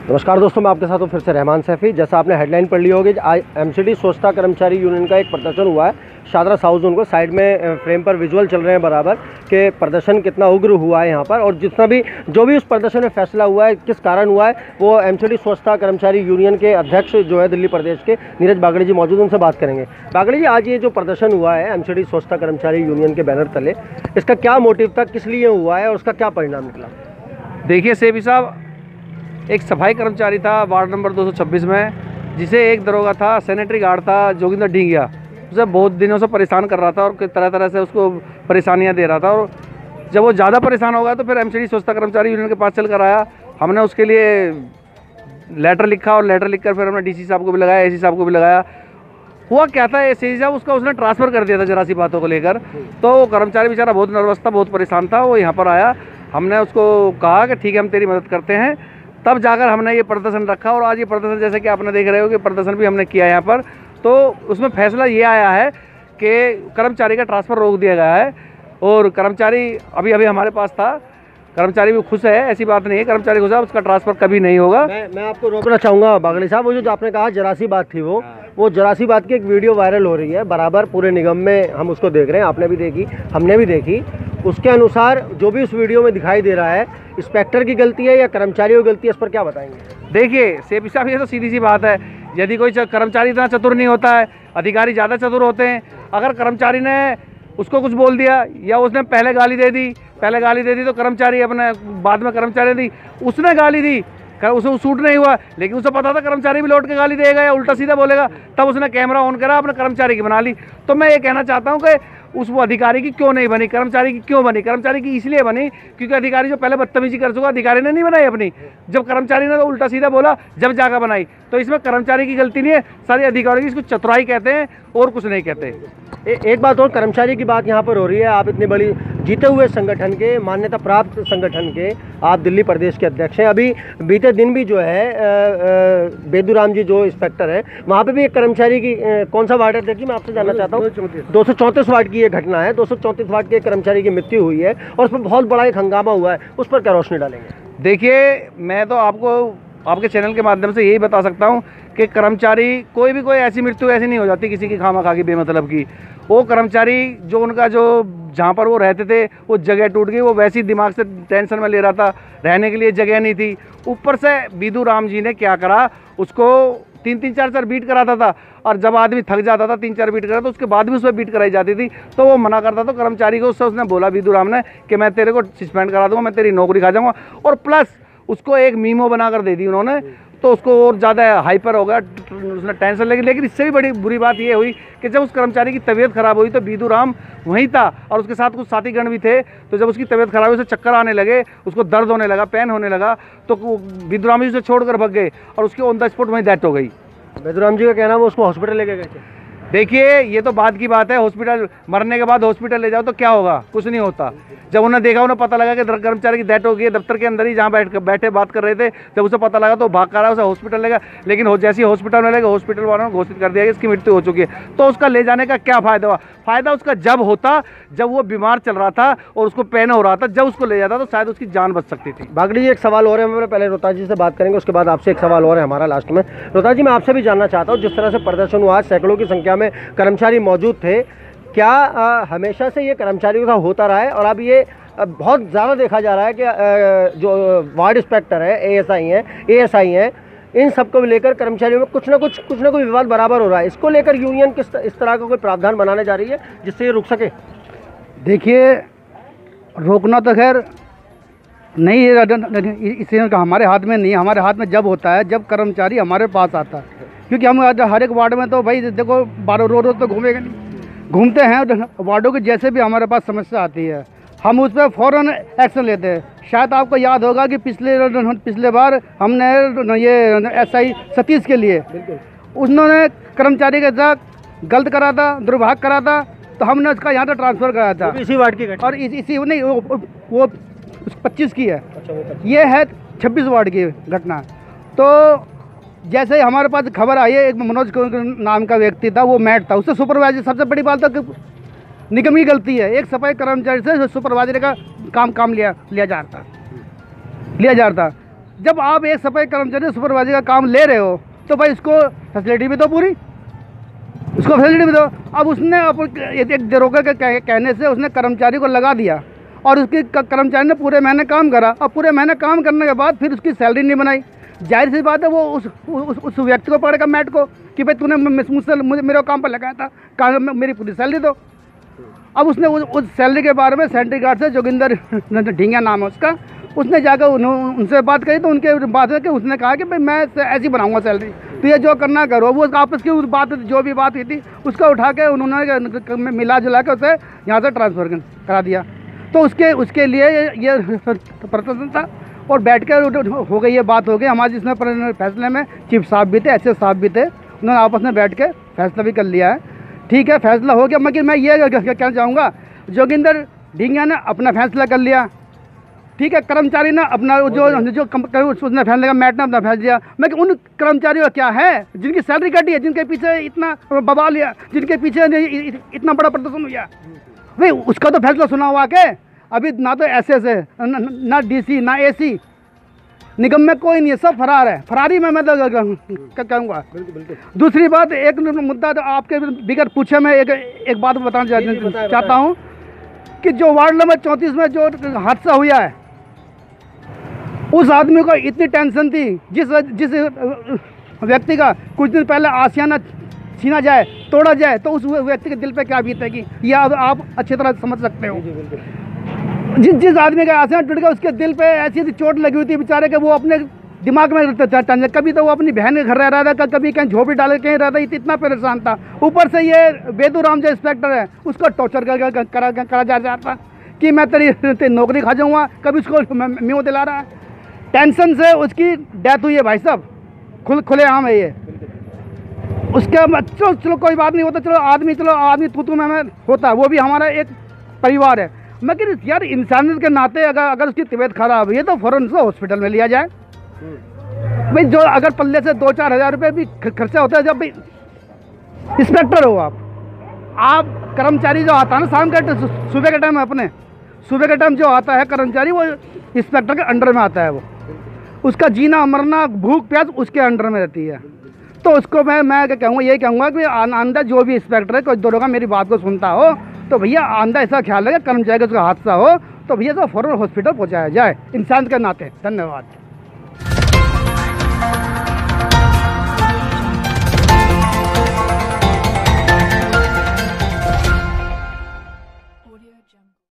नमस्कार दोस्तों, मैं आपके साथ हूँ फिर से रहमान सैफी। जैसा आपने हेडलाइन पढ़ ली होगी, आज एमसीडी स्वच्छता कर्मचारी यूनियन का एक प्रदर्शन हुआ है शादरा साउथ जोन को। साइड में फ्रेम पर विजुअल चल रहे हैं बराबर कि प्रदर्शन कितना उग्र हुआ है यहाँ पर, और जितना भी जो भी उस प्रदर्शन में फैसला हुआ है, किस कारण हुआ है, वो एमसीडी स्वच्छता कर्मचारी यूनियन के अध्यक्ष जो है दिल्ली प्रदेश के नीरज बागड़ी जी मौजूद, उनसे बात करेंगे। बागड़ी जी, आज ये जो प्रदर्शन हुआ है एमसीडी स्वच्छता कर्मचारी यूनियन के बैनर तले, इसका क्या मोटिव था, किस लिए हुआ है और उसका क्या परिणाम निकला? देखिए सेबी साहब, एक सफाई कर्मचारी था वार्ड नंबर 226 में, जिसे एक दरोगा था, सैनिटरी गार्ड था जोगिंदर ढींगिया, उसे बहुत दिनों से परेशान कर रहा था और तरह तरह से उसको परेशानियां दे रहा था। और जब वो ज़्यादा परेशान हो गया तो फिर एमसीडी स्वच्छता कर्मचारी यूनियन के पास चल कर आया। हमने उसके लिए लेटर लिखा और लेटर लिखकर फिर हमने डीसी साहब को भी लगाया, एसी साहब को भी लगाया। हुआ क्या था, एसी साहब उसका उसने ट्रांसफ़र कर दिया था जरा सी बातों को लेकर। तो वो कर्मचारी बेचारा बहुत नर्वस था, बहुत परेशान था। वो यहाँ पर आया, हमने उसको कहा कि ठीक है, हम तेरी मदद करते हैं। तब जाकर हमने ये प्रदर्शन रखा और आज ये प्रदर्शन, जैसे कि आपने देख रहे हो कि प्रदर्शन भी हमने किया यहाँ पर। तो उसमें फैसला ये आया है कि कर्मचारी का ट्रांसफ़र रोक दिया गया है और कर्मचारी अभी हमारे पास था। कर्मचारी भी खुश है, ऐसी बात नहीं है, कर्मचारी खुश है, उसका ट्रांसफ़र कभी नहीं होगा। मैं आपको रोकना चाहूँगा बागड़ी साहब, वो जो आपने कहा जरा सी बात थी, वो जरा सी बात की एक वीडियो वायरल हो रही है बराबर पूरे निगम में, हम उसको देख रहे हैं, आपने भी देखी, हमने भी देखी। उसके अनुसार जो भी उस वीडियो में दिखाई दे रहा है, इंस्पेक्टर की गलती है या कर्मचारियों की गलती है, इस पर क्या बताएंगे? देखिए सेबी साहब, ये तो सीधी सी बात है, यदि कोई कर्मचारी इतना चतुर नहीं होता है, अधिकारी ज़्यादा चतुर होते हैं। अगर कर्मचारी ने उसको कुछ बोल दिया या उसने पहले गाली दे दी तो कर्मचारी अपने बाद में कर्मचारी दी, उसने गाली दी, उसे सूट नहीं हुआ, लेकिन उसे पता था कर्मचारी भी लौट के गाली देगा या उल्टा सीधा बोलेगा, तब उसने कैमरा ऑन करा, अपने कर्मचारी की बना ली। तो मैं ये कहना चाहता हूँ कि उस वो अधिकारी की क्यों नहीं बनी, कर्मचारी की क्यों बनी? कर्मचारी की इसलिए बनी क्योंकि अधिकारी जो पहले बदतमीजी कर चुका, अधिकारी ने नहीं बनाई अपनी। जब कर्मचारी ने तो उल्टा सीधा बोला, जब जाकर बनाई। तो इसमें कर्मचारी की गलती नहीं है, सारे अधिकारियों की। इसको चतुराई कहते हैं और कुछ नहीं कहते। एक बात और, कर्मचारी की बात यहाँ पर हो रही है। आप इतनी बड़ी जीते हुए संगठन के, मान्यता प्राप्त संगठन के आप दिल्ली प्रदेश के अध्यक्ष हैं। अभी बीते दिन भी जो है बेदूराम जी जो इंस्पेक्टर है, वहाँ पे भी एक कर्मचारी की कौन सा वार्ड है, देखिए मैं आपसे जानना चाहता हूँ, 234 वार्ड की ये घटना है। 234 वार्ड के एक कर्मचारी की मृत्यु हुई है और उस पर बहुत बड़ा एक हंगामा हुआ है, उस पर क्या रोशनी डालेंगे? देखिए, मैं तो आपको आपके चैनल के माध्यम से यही बता सकता हूँ कि कर्मचारी कोई ऐसी मृत्यु ऐसी नहीं हो जाती किसी की खामा की बेमतलब की। वो कर्मचारी जो उनका जो जहाँ पर वो रहते थे वो जगह टूट गई, वो वैसी दिमाग से टेंशन में ले रहा था, रहने के लिए जगह नहीं थी। ऊपर से बेदूराम जी ने क्या करा, उसको 3-3, 4-4 बीट कराता था, और जब आदमी थक जाता था 3-4 बीट करा तो उसके बाद भी उसमें बीट कराई जाती थी, तो वो मना करता। तो कर्मचारी को उसने बोला बेदूराम ने कि मैं तेरे को सस्पेंड करा दूंगा, मैं तेरी नौकरी खा जाऊँगा। और प्लस उसको एक मीमो बनाकर दे दी उन्होंने, तो उसको और ज़्यादा हाइपर हो गया, उसने टेंशन लगी। लेकिन इससे भी बड़ी बुरी बात ये हुई कि जब उस कर्मचारी की तबीयत खराब हुई तो बेदूराम वहीं था और उसके साथ कुछ साथीगण भी थे। तो जब उसकी तबीयत खराब हुई, उसे चक्कर आने लगे, उसको दर्द होने लगा, पेन होने लगा, तो बेदूराम जी उसे छोड़कर भाग गए और उसकी ऑन द स्पॉट वहीं डेथ हो गई। बेदूराम जी का कहना है वो उसको हॉस्पिटल लेके गए थे। देखिए, ये तो बाद की बात है, हॉस्पिटल मरने के बाद हॉस्पिटल ले जाओ तो क्या होगा, कुछ नहीं होता। जब उन्हें देखा, उन्हें पता लगा कि कर्मचारी की डेथ हो गई है, दफ्तर के अंदर ही जहाँ बैठे बात कर रहे थे, जब उसे पता लगा तो भाग कर रहा, उसे हॉस्पिटल लेगा। लेकिन जैसे ही हॉस्पिटल में लेगा, हॉस्पिटल वालों ने घोषित कर दिया कि इसकी मृत्यु हो चुकी है। तो उसका ले जाने का क्या फ़ायदा हुआ? फ़ायदा उसका जब होता जब वो बीमार चल रहा था और उसको पेन हो रहा था, जब उसको ले जाता तो शायद उसकी जान बच सकती थी। बागड़ी जी, एक सवाल और है, मैं पहले रोहताज जी से बात करेंगे, उसके बाद आपसे एक सवाल और है हमारा लास्ट में। रोहताज जी, मैं आपसे भी जानना चाहता हूँ, जिस तरह से प्रदर्शन हुआ, सैकड़ों की संख्या में कर्मचारी मौजूद थे, क्या हमेशा से ये कर्मचारियों का होता रहा है? और अब ये बहुत ज़्यादा देखा जा रहा है कि जो वार्ड इंस्पेक्टर है, एएसआई हैं, इन सब को लेकर कर्मचारियों में कुछ ना कोई विवाद बराबर हो रहा है। इसको लेकर यूनियन इस तरह का कोई प्रावधान बनाने जा रही है जिससे ये रुक सके? देखिए, रोकना तो खैर नहीं है, इसी का हमारे हाथ में नहीं है। हमारे हाथ में जब होता है जब कर्मचारी हमारे पास आता है, क्योंकि हम हर एक वार्ड में तो भाई देखो रोज तो घूमेगा नहीं, घूमते हैं वार्डों की। जैसे भी हमारे पास समस्या आती है हम उस पर फ़ौरन एक्शन लेते हैं। शायद आपको याद होगा कि पिछले बार हमने ये एसआई सतीश के लिए उन्होंने कर्मचारी के साथ गलत करा था, दुर्भाग्य करा था, तो हमने उसका यहाँ से ट्रांसफ़र कराया था। इसी वार्ड की और इसी नहीं, वो 25 की है। अच्छा, ये है 26 वार्ड की घटना। तो जैसे ही हमारे पास खबर आई है, एक मनोज नाम का व्यक्ति था, वो मैट था, उससे सुपरवाइजर, सबसे बड़ी बात तो निगम की गलती है, एक सफाई कर्मचारी से सुपरवाइजर का काम लिया जा रहा था। जब आप एक सफाई कर्मचारी सुपरवाइजर का काम ले रहे हो तो भाई उसको फैसिलिटी भी दो पूरी, उसको फैसिलिटी भी दो। अब उसने एक दरोगा के कहने से उसने कर्मचारी को लगा दिया और उसके कर्मचारी ने पूरे महीने काम करा। अब पूरे महीने काम करने के बाद फिर उसकी सैलरी नहीं बनाई। जाहिर सी बात है वो उस व्यक्ति को पकड़ेगा मैट को कि भाई तूने मुझसे मेरे काम पर लगाया था, काम मेरी पूरी सैलरी दो। अब उसने उस सैलरी के बारे में सेंट्री गार्ड से जोगिंदर ढींगा नाम है उसका, उसने जाकर उनसे बात करी तो उनके बात है कि उसने कहा कि भाई मैं ऐसी बनाऊंगा सैलरी, तो ये जो करना करो। वो आपस की उस बात जो भी बात हुई थी उसका उठा के उन्होंने मिला जुला के उसे यहाँ से ट्रांसफ़र करा दिया। तो उसके लिए ये प्रदर्शन था और बैठ कर हो गई, ये बात हो गई हमारे जिसमें फैसले में चीफ साहब भी थे, एसएस साहब भी थे, उन्होंने आपस में बैठ के फैसला भी कर लिया है। ठीक है, फैसला हो गया, मगर मैं ये कहना चाहूँगा जोगिंदर ढींगा ने अपना फैसला कर लिया, ठीक है, कर्मचारी ने अपना जो उसने फैसला किया, मैट ने अपना फैसला दिया। मगर उन कर्मचारियों का क्या है जिनकी सैलरी कटी है, जिनके पीछे इतना बवाल लिया, जिनके पीछे इतना बड़ा प्रदर्शन हुआ, भाई उसका तो फैसला सुना हुआ के अभी ना तो एसएस है, ना डीसी, ना एसी, निगम में कोई नहीं है, सब फरार है। फरारी में मैं तो कहूँगा। दूसरी बात, एक मुद्दा तो आपके बिगड़ पूछे, मैं एक बात बताना चाहता हूँ कि जो वार्ड नंबर 34 में जो हादसा हुआ है, उस आदमी को इतनी टेंशन थी, जिस व्यक्ति का कुछ दिन पहले आशियाना छीना जाए, तोड़ा जाए, तो उस व्यक्ति के दिल पे क्या बीतेगी, यह आप अच्छी तरह समझ सकते हो। जिस आदमी का आशियाना टूट गया, उसके दिल पे ऐसी चोट लगी हुई थी बेचारे के, वो अपने दिमाग में कभी तो वो अपनी बहन के घर रह रहा था, कभी कहीं झोपड़ी डाल के कहीं रह रहा था, इतना परेशान था। ऊपर से ये बेदूराम जो इंस्पेक्टर है उसको टॉर्चर करा जा रहा था कि मैं तेरी नौकरी खा जाऊँगा, कभी उसको म्यूँ दिला रहा है। टेंशन से उसकी डेथ हुई है भाई साहब, खुले आम है ये। उसके चलो कोई बात नहीं होता, चलो आदमी तू में होता है, वो भी हमारा एक परिवार है। मगर यार इंसानियत के नाते अगर उसकी तबीयत खराब है तो फ़ौरन से हॉस्पिटल में लिया जाए। भाई जो अगर पल्ले से 2-4 हज़ार रुपये भी खर्चा होता है, जब भाई इंस्पेक्टर हो आप कर्मचारी जो आता है ना शाम के सुबह के टाइम, अपने सुबह के टाइम जो आता है कर्मचारी, वो इंस्पेक्टर के अंडर में आता है। वो उसका जीना मरना भूख प्यास उसके अंडर में रहती है। तो उसको मैं क्या कहूँगा, यही कहूँगा कि आंदा जो भी इंस्पेक्टर है, कोई दरोगा मेरी बात को सुनता हो तो भैया आंदा ऐसा ख्याल है कि कर्मचारी का उसका हादसा हो तो भैया तो फ़ौरन हॉस्पिटल पहुँचाया जाए इंसान के नाते। धन्यवाद।